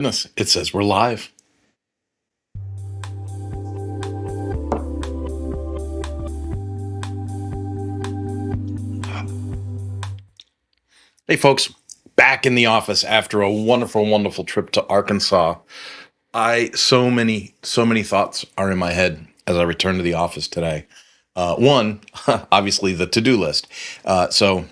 Goodness, it says we're live. Hey, folks, back in the office after a wonderful, wonderful trip to Arkansas. So many thoughts are in my head as I return to the office today. One, obviously the to-do list. So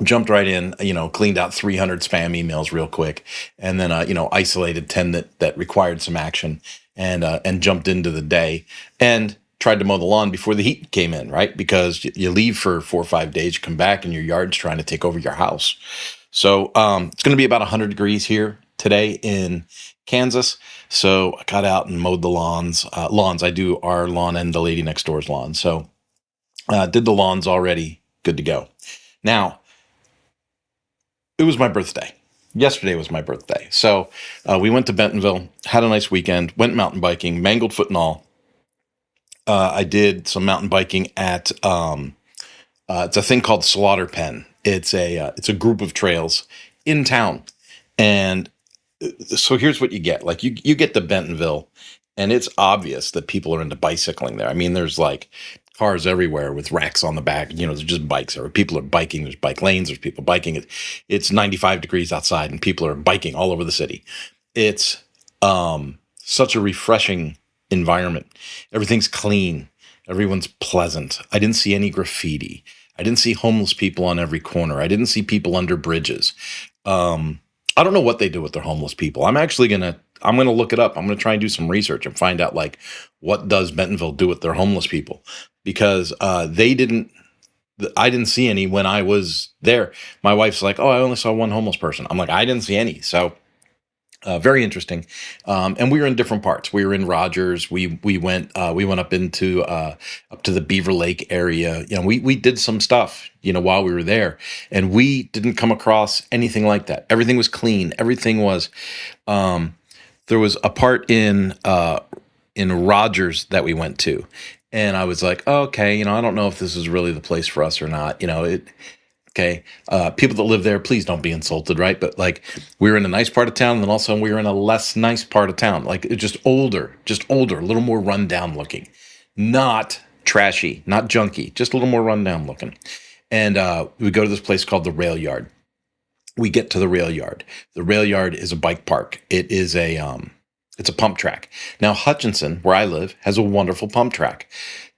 jumped right in, cleaned out 300 spam emails real quick, and then isolated 10 that required some action, and jumped into the day and tried to mow the lawn before the heat came in, right? Because you leave for 4 or 5 days, you come back and your yard's trying to take over your house. So it's going to be about 100 degrees here today in Kansas. So I got out and mowed the lawns. I do our lawn and the lady next door's lawn. So did the lawns already. Good to go. Now, it was my birthday. Yesterday was my birthday. So we went to Bentonville, had a nice weekend, went mountain biking, mangled foot and all. I did some mountain biking at it's a thing called Slaughter Pen. It's a group of trails in town, and so here's what you get. Like you get to Bentonville, and it's obvious that people are into bicycling there. I mean, there's like cars everywhere with racks on the back. There's just bikes. Or people are biking. There's bike lanes. There's people biking. It's 95 degrees outside, and people are biking all over the city. It's such a refreshing environment. Everything's clean. Everyone's pleasant. I didn't see any graffiti. I didn't see homeless people on every corner. I didn't see people under bridges. I don't know what they do with their homeless people. I'm gonna look it up. I'm gonna try and do some research and find out like what does Bentonville do with their homeless people, because I didn't see any when I was there. My wife's like, "Oh, I only saw one homeless person." I'm like, "I didn't see any." So very interesting. And we were in different parts. We were in Rogers. We went up to the Beaver Lake area. We did some stuff while we were there, and we didn't come across anything like that. Everything was clean. Everything was. There was a part in Rogers that we went to, and I was like, oh, okay, I don't know if this is really the place for us or not. Okay. People that live there, please don't be insulted, right? But like, we were in a nice part of town, and then all of a sudden we were in a less nice part of town. Like, it's just older, a little more rundown looking, not trashy, not junky, just a little more rundown looking. And we go to this place called the Rail Yard. We get to the Rail Yard. The Rail Yard is a bike park. It's a pump track. Now, Hutchinson, where I live, has a wonderful pump track.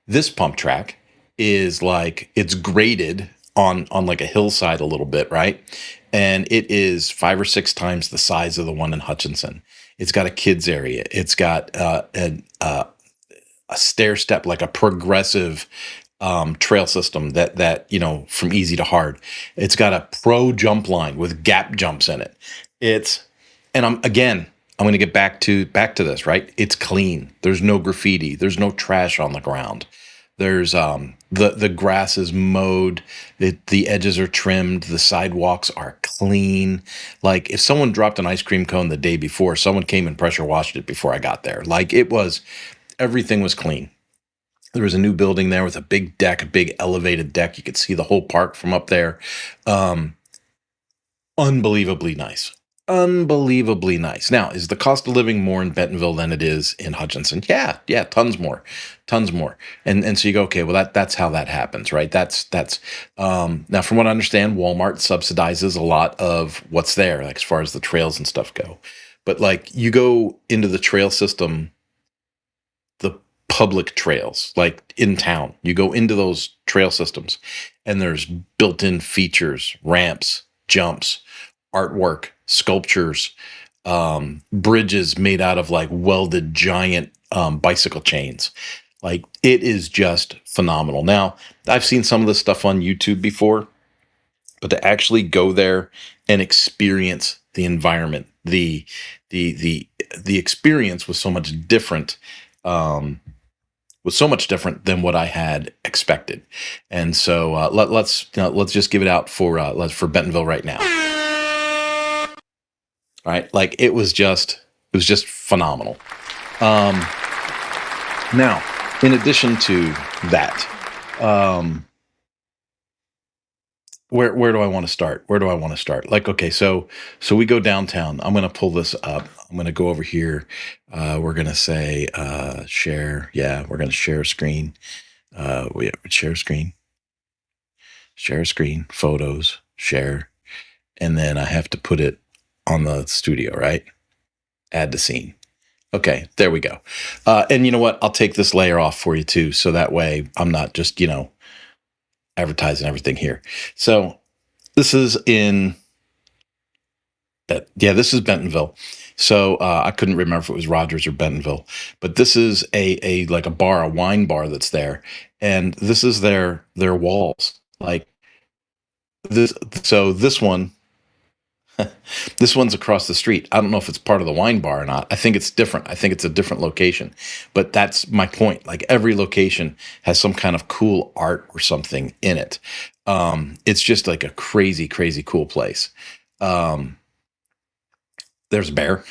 This pump track is like, it's graded on like a hillside a little bit, right? And it is 5 or 6 times the size of the one in Hutchinson. It's got a kids area. It's got a stair step, like a progressive trail system that from easy to hard. It's got a pro jump line with gap jumps in it. And I'm going to get back to this, right? It's clean. There's no graffiti. There's no trash on the ground. There's the grass is mowed, the edges are trimmed, the sidewalks are clean. Like, if someone dropped an ice cream cone the day before, someone came and pressure washed it before I got there. Like, everything was clean. There was a new building there with a big deck, a big elevated deck. You could see the whole park from up there. Um, Unbelievably nice. Unbelievably nice. Now, is the cost of living more in Bentonville than it is in Hutchinson? Yeah, tons more, tons more. And so you go, okay, well that's how that happens, right? That's now, from what I understand, Walmart subsidizes a lot of what's there, like as far as the trails and stuff go. But like, you go into the trail system, the public trails, like in town, you go into those trail systems, and there's built-in features, ramps, jumps, artwork, sculptures, bridges made out of like welded giant bicycle chains. Like, it is just phenomenal. Now, I've seen some of this stuff on YouTube before, but to actually go there and experience the environment, the experience was so much different. Was so much different than what I had expected, and so let's just give it out for Bentonville right now. Right? Like, it was just phenomenal. Um, Now, in addition to that, um, where do I want to start? Where do I want to start? Like, okay, so we go downtown. I'm going to pull this up. I'm going to go over here. We're going to say share. Yeah, we're going to share screen. We share screen, photos, share, and then I have to put it on the studio, right? Add to scene. Okay, there we go. And you know what? I'll take this layer off for you too, so that way I'm not just advertising everything here. So this is in this is Bentonville. So I couldn't remember if it was Rogers or Bentonville, but this is a like a bar, a wine bar that's there, and this is their walls. Like this, so this one, this one's across the street. I don't know if it's part of the wine bar or not. I think it's different. I think it's a different location, but that's my point. Like every location has some kind of cool art or something in it. It's just like a crazy, crazy cool place. Um, there's a bear.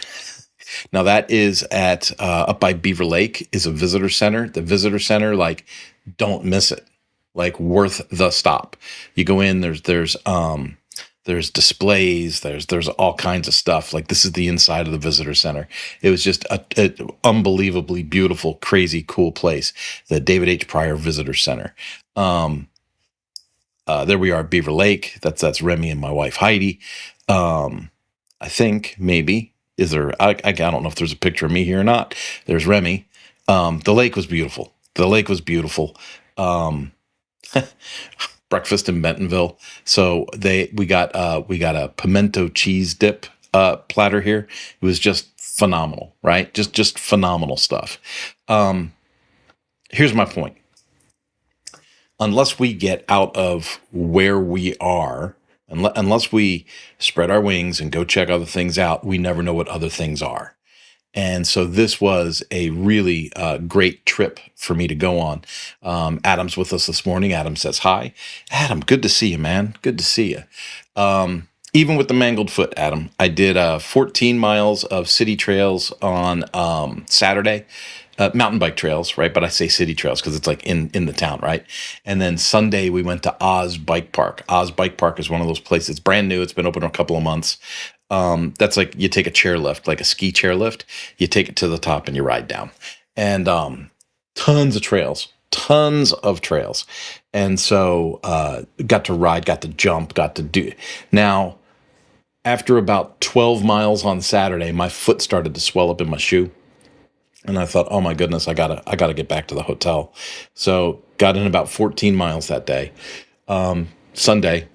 Now that is at up by Beaver Lake is a visitor center. The visitor center, like, don't miss it. Like worth the stop. You go in. There's displays. There's all kinds of stuff. Like this is the inside of the visitor center. It was just a unbelievably beautiful, crazy, cool place. The David H. Pryor Visitor Center. There we are, Beaver Lake. That's Remy and my wife Heidi. I think maybe is there. I don't know if there's a picture of me here or not. There's Remy. The lake was beautiful. The lake was beautiful. Um, breakfast in Bentonville. So we got a pimento cheese dip platter here. It was just phenomenal, right? Just phenomenal stuff. Um, Here's my point. Unless we get out of where we are, unless we spread our wings and go check other things out, we never know what other things are. And so this was a really great trip for me to go on. Adam's with us this morning. Adam says hi. Adam, good to see you, man. Good to see you. Even with the mangled foot, Adam, I did 14 miles of city trails on Saturday. Mountain bike trails, right? But I say city trails because it's like in the town, right? And then Sunday we went to Oz Bike Park. Oz Bike Park is one of those places. It's brand new. It's been open a couple of months. That's like you take a chairlift, like a ski chairlift. You take it to the top and you ride down. And tons of trails, tons of trails. And so got to ride, got to jump, got to do. Now, after about 12 miles on Saturday, my foot started to swell up in my shoe. And I thought, oh my goodness, I gotta get back to the hotel. So got in about 14 miles that day. Sunday,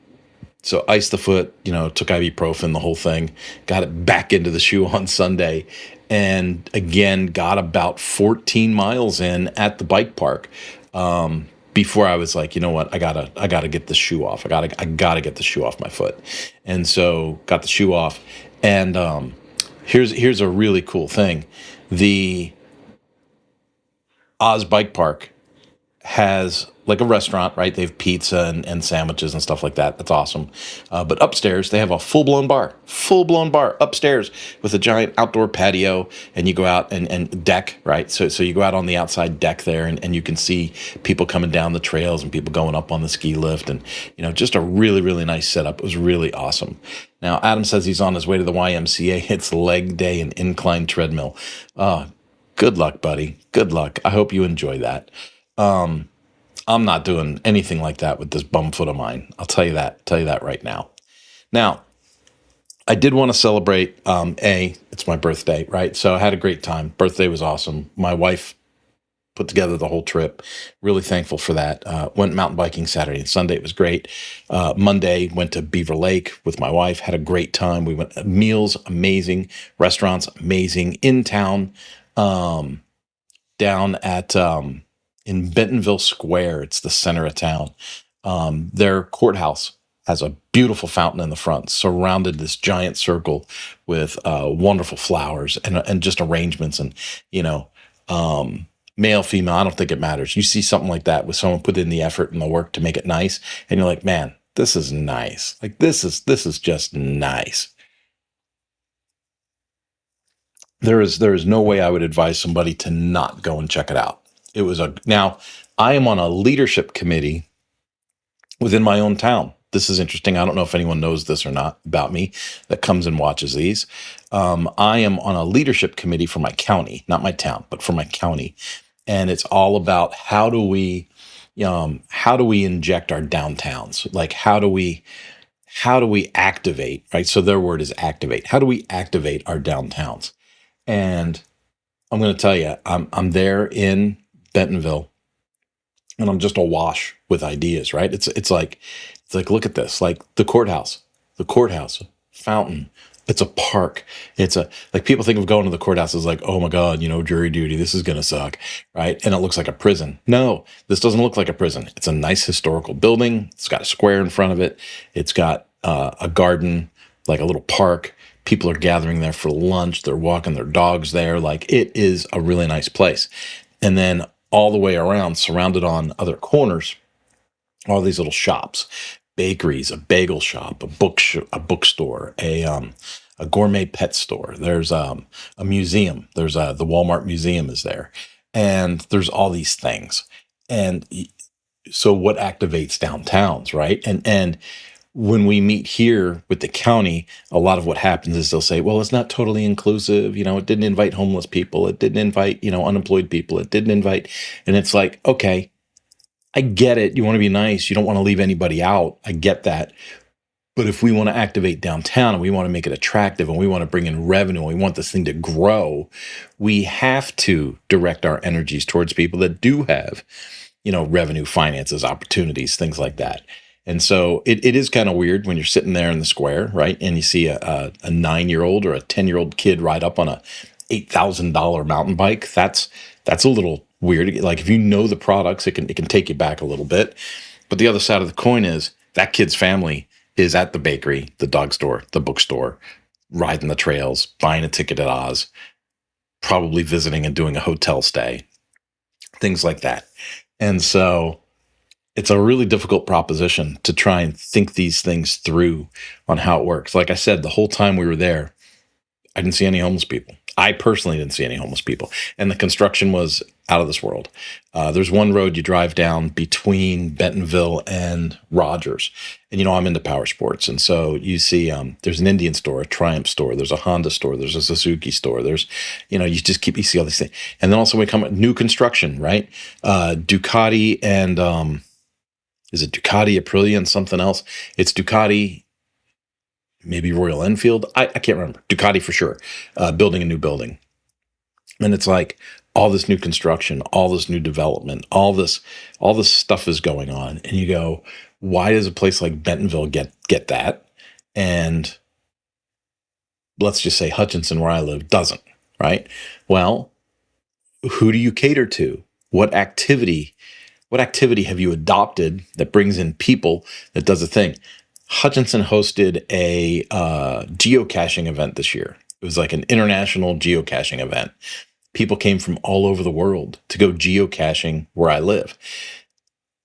so iced the foot, took ibuprofen, the whole thing. Got it back into the shoe on Sunday, and again got about 14 miles in at the bike park. Before I was like, you know what, I gotta get the shoe off. I gotta get the shoe off my foot, and so got the shoe off. And here's a really cool thing. The Oz Bike Park has like a restaurant, right? They have pizza and sandwiches and stuff like that. That's awesome. But upstairs, they have a full-blown bar upstairs with a giant outdoor patio, and you go out and deck, right? So you go out on the outside deck there, and you can see people coming down the trails and people going up on the ski lift, and just a really, really nice setup. It was really awesome. Now, Adam says he's on his way to the YMCA. It's leg day and incline treadmill. Good luck, buddy. Good luck. I hope you enjoy that. I'm not doing anything like that with this bum foot of mine. I'll tell you that right now. Now, I did want to celebrate, it's my birthday, right? So I had a great time. Birthday was awesome. My wife put together the whole trip. Really thankful for that. Went mountain biking Saturday and Sunday. It was great. Monday, went to Beaver Lake with my wife. Had a great time. We went, meals, amazing. Restaurants, amazing. In town, down at in Bentonville Square. It's the center of town. Their courthouse has a beautiful fountain in the front, surrounded this giant circle with wonderful flowers and just arrangements, and male, female, I don't think it matters. You see something like that with someone put in the effort and the work to make it nice, and you're like, man, this is nice. Like this is just nice. There is no way I would advise somebody to not go and check it out. Now I am on a leadership committee within my own town, This is interesting. I don't know if anyone knows this or not about me that comes and watches these. I am on a leadership committee for my county, not my town, but for my county, and it's all about how do we inject our downtowns? Like how do we activate? Right. So their word is activate. How do we activate our downtowns? And I'm going to tell you, I'm there in Bentonville, and I'm just awash with ideas, right? It's like look at this, like the courthouse fountain. It's a park. It's a like people think of going to the courthouse as like, oh my God, jury duty. This is gonna suck, right? And it looks like a prison. No, this doesn't look like a prison. It's a nice historical building. It's got a square in front of it. It's got a garden, like a little park. People are gathering there for lunch. They're walking their dogs there. Like it is a really nice place. And then all the way around, surrounded on other corners, all these little shops, bakeries, a bagel shop, a bookstore, a gourmet pet store. There's a museum. There's the Walmart Museum is there, and there's all these things. And so, what activates downtowns, right? And when we meet here with the county, a lot of what happens is they'll say, well, it's not totally inclusive. It didn't invite homeless people. It didn't invite, unemployed people. It didn't invite. And it's like, okay, I get it. You want to be nice. You don't want to leave anybody out. I get that. But if we want to activate downtown and we want to make it attractive and we want to bring in revenue and we want this thing to grow, we have to direct our energies towards people that do have, revenue, finances, opportunities, things like that. And so it is kind of weird when you're sitting there in the square, right? And you see a 9-year-old or a 10-year-old kid ride up on a $8,000 mountain bike. That's a little weird. Like if you know the products, it can take you back a little bit. But the other side of the coin is that kid's family is at the bakery, the dog store, the bookstore, riding the trails, buying a ticket at Oz, probably visiting and doing a hotel stay, things like that. And so it's a really difficult proposition to try and think these things through on how it works. Like I said, the whole time we were there, I didn't see any homeless people. I personally didn't see any homeless people. And the construction was out of this world. There's one road you drive down between Bentonville and Rogers. And, I'm into power sports. And so you see there's an Indian store, a Triumph store, there's a Honda store, there's a Suzuki store. There's, you see all these things. And then also we come at new construction, right? Ducati and is it Ducati, Aprilia, and something else? It's Ducati, maybe Royal Enfield. I can't remember. Ducati for sure. Building a new building. And it's like all this new construction, all this new development, all this stuff is going on. And you go, why does a place like Bentonville get that? And let's just say Hutchinson, where I live, doesn't, right? Well, who do you cater to? What activity have you adopted that brings in people that does a thing? Hutchinson hosted a geocaching event this year. It was like an international geocaching event. People came from all over the world to go geocaching where I live.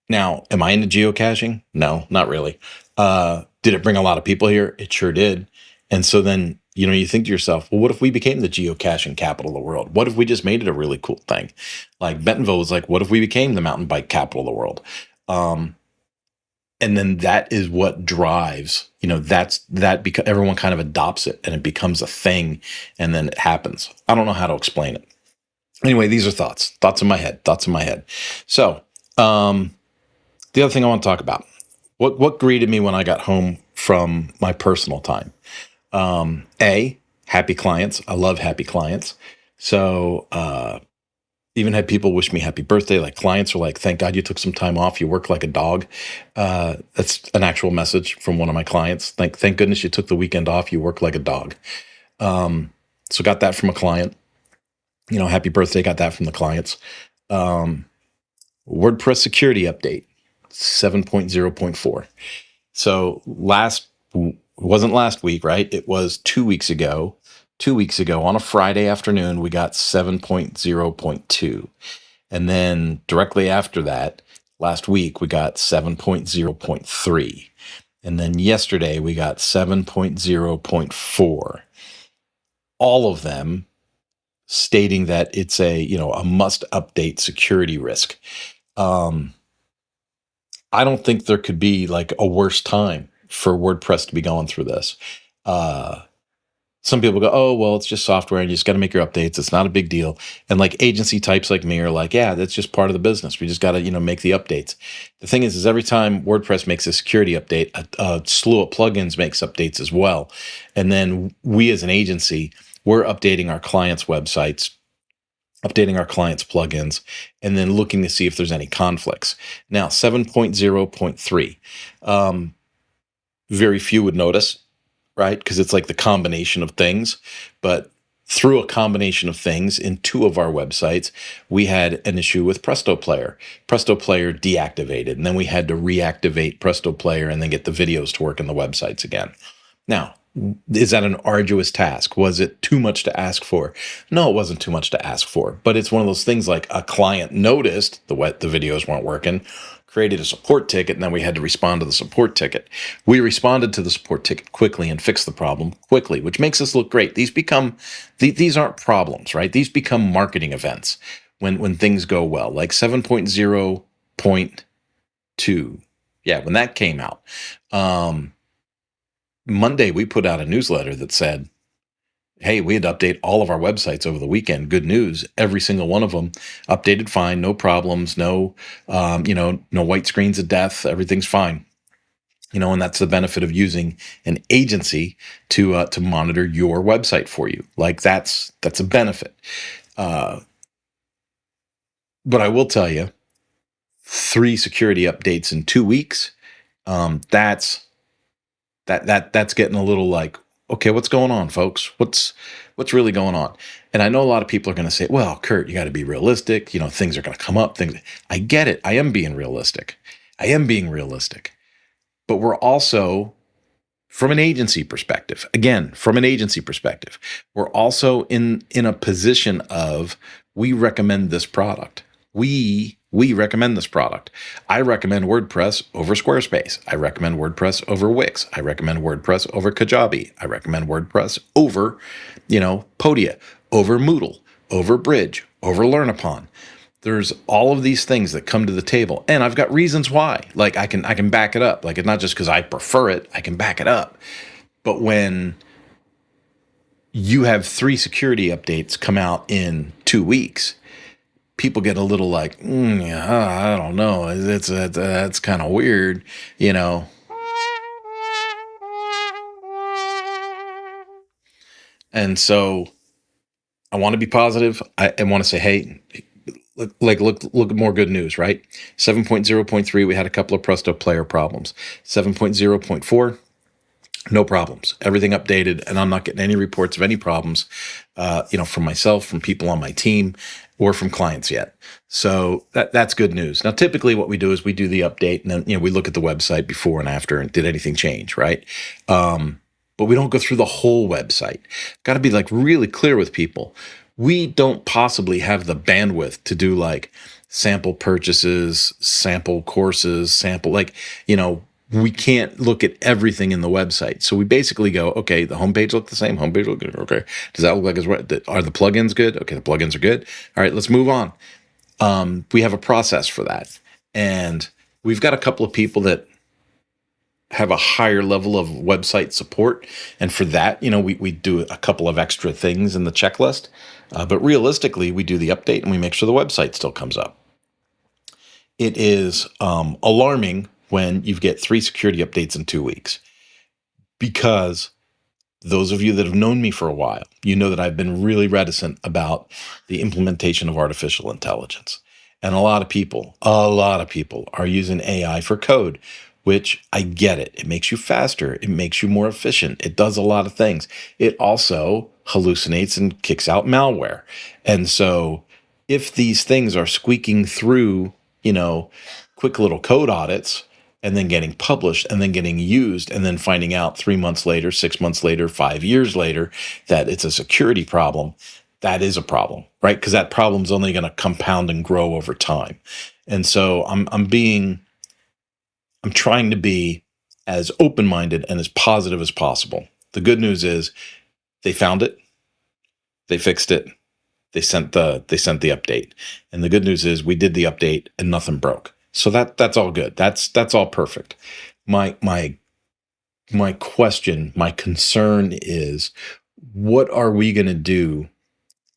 Now, am I into geocaching? No, not really. Did it bring a lot of people here? It sure did. And so then, you think to yourself, well, what if we became the geocaching capital of the world? What if we just made it a really cool thing? Like Bentonville was like, what if we became the mountain bike capital of the world? And then that is what drives, because everyone kind of adopts it and it becomes a thing and then it happens. I don't know how to explain it. Anyway, these are thoughts in my head. So, the other thing I want to talk about, what greeted me when I got home from my personal time? Happy clients. I love happy clients. So, even had people wish me happy birthday. Like clients are like, thank God you took some time off. You work like a dog. That's an actual message from one of my clients. Thank goodness you took the weekend off. You work like a dog. So got that from a client. Happy birthday. Got that from the clients. WordPress security update 7.0.4. So wasn't last week, right? It was 2 weeks ago. 2 weeks ago on a Friday afternoon, we got 7.0.2. And then directly after that, last week, we got 7.0.3. And then yesterday, we got 7.0.4. All of them stating that it's a must update security risk. I don't think there could be like a worse time for WordPress to be going through this. Uh, some people go, oh, well, it's just software and you just got to make your updates. It's not a big deal. And like agency types like me are like, yeah, that's just part of the business. We just got to, make the updates. The thing is every time WordPress makes a security update, a slew of plugins makes updates as well. And then we as an agency, we're updating our clients' websites, updating our clients' plugins, and then looking to see if there's any conflicts. Now, 7.0.3, very few would notice, right? Because it's like the combination of things. But through a combination of things in two of our websites, we had an issue with Presto Player. Presto Player deactivated, and then we had to reactivate Presto Player and then get the videos to work in the websites again. Now, is that an arduous task? Was it too much to ask for? No, it wasn't too much to ask for, but it's one of those things like a client noticed the videos weren't working, created a support ticket, and then we had to respond to the support ticket. We responded to the support ticket quickly and fixed the problem quickly, which makes us look great. These aren't problems, right? These become marketing events when things go well, like 7.0.2. Yeah, when that came out. Monday, we put out a newsletter that said, hey, we had to update all of our websites over the weekend. Good news. Every single one of them updated fine, no problems, no white screens of death. Everything's fine. And that's the benefit of using an agency to monitor your website for you. Like that's a benefit. But I will tell you, 3 security updates in 2 weeks. That's getting a little like, okay, what's going on, folks? What's really going on? And I know a lot of people are going to say, well, Kurt, you got to be realistic. Things are going to come up. I get it. I am being realistic. But we're also, from an agency perspective, we're also in a position of, we recommend this product. We recommend this product. I recommend WordPress over Squarespace. I recommend WordPress over Wix. I recommend WordPress over Kajabi. I recommend WordPress over, Podia, over Moodle, over Bridge, over Learnupon. There's all of these things that come to the table, and I've got reasons why. Like I can back it up. Like it's not just because I prefer it. I can back it up. But when you have 3 security updates come out in 2 weeks, people get a little like, I don't know. That's kind of weird, And so I want to be positive. I want to say, hey, look at more good news, right? 7.0.3, we had a couple of Presto Player problems. 7.0.4, no problems. Everything updated, and I'm not getting any reports of any problems, from myself, from people on my team, or from clients yet. So that's good news. Now, typically what we do is we do the update, and then we look at the website before and after, and did anything change, right? But we don't go through the whole website. Got to be like really clear with people. We don't possibly have the bandwidth to do like sample purchases, sample courses, we can't look at everything in the website. So we basically go, okay, the homepage look the same. Homepage look good. Okay. Does that look like it's right? Are the plugins good? Okay. The plugins are good. All right, let's move on. We have a process for that. And we've got a couple of people that have a higher level of website support. And for that, we do a couple of extra things in the checklist. But realistically, we do the update and we make sure the website still comes up. It is alarming when you get 3 security updates in 2 weeks, because those of you that have known me for a while, you know that I've been really reticent about the implementation of artificial intelligence. And a lot of people are using AI for code, which I get it. It makes you faster. It makes you more efficient. It does a lot of things. It also hallucinates and kicks out malware. And so if these things are squeaking through, quick little code audits, and then getting published and then getting used and then finding out 3 months later, 6 months later, 5 years later that it's a security problem, that is a problem, right? Because that problem's only going to compound and grow over time. And so I'm trying to be as open-minded and as positive as possible. The good news is they found it, they fixed it, they sent the update. And the good news is we did the update and nothing broke. So that's all good. That's all perfect. My question, my concern is, what are we going to do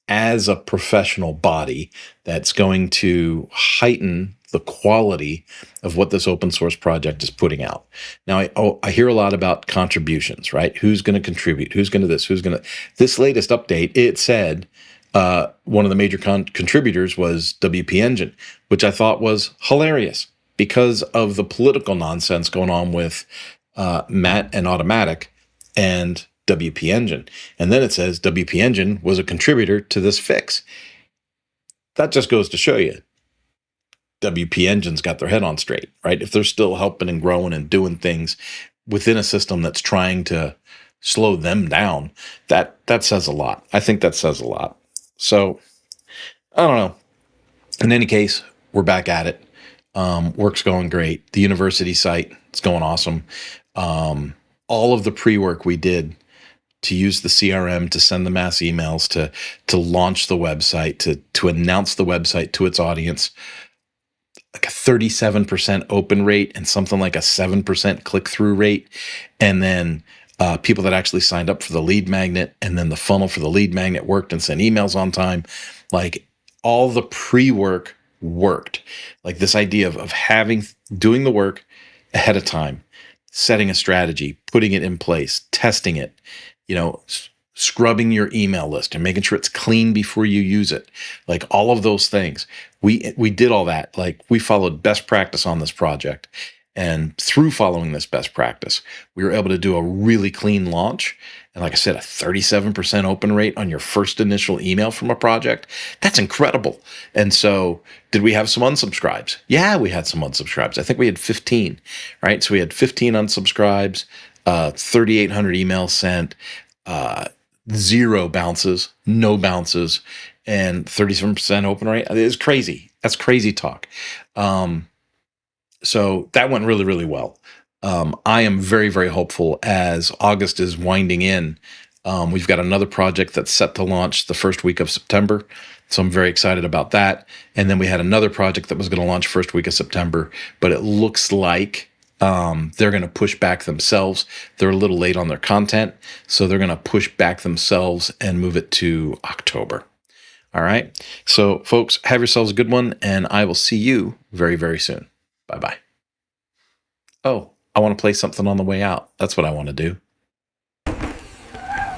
as a professional body that's going to heighten the quality of what this open source project is putting out? Now, I hear a lot about contributions, right? Who's going to contribute? Who's going to this? Who's going to this latest update? It said one of the major contributors was WP Engine, which I thought was hilarious because of the political nonsense going on with Matt and Automatic and WP Engine. And then it says WP Engine was a contributor to this fix. That just goes to show you WP Engine's got their head on straight, right? If they're still helping and growing and doing things within a system that's trying to slow them down, that says a lot. I think that says a lot. So I don't know. In any case, we're back at it. Work's going great. The university site is going awesome. All of the pre-work we did to use the CRM, to send the mass emails, to launch the website, to announce the website to its audience, like a 37% open rate and something like a 7% click-through rate. And then people that actually signed up for the lead magnet, and then the funnel for the lead magnet worked and sent emails on time. Like, all the pre-work worked. Like, this idea of doing the work ahead of time, setting a strategy, putting it in place, testing it, scrubbing your email list and making sure it's clean before you use it. Like, all of those things. We did all that. Like, we followed best practice on this project. And through following this best practice, we were able to do a really clean launch. And like I said, a 37% open rate on your first initial email from a project. That's incredible. And so, did we have some unsubscribes? Yeah, we had some unsubscribes. I think we had 15, right? So we had 15 unsubscribes, 3,800 emails sent, 0 bounces, no bounces, and 37% open rate. It's crazy. That's crazy talk. So that went really, really well. I am very, very hopeful as August is winding in. We've got another project that's set to launch the first week of September. So I'm very excited about that. And then we had another project that was going to launch first week of September, but it looks like they're going to push back themselves. They're a little late on their content, so they're going to push back themselves and move it to October. All right. So, folks, have yourselves a good one, and I will see you very, very soon. Bye-bye. Oh, I want to play something on the way out. That's what I want to do.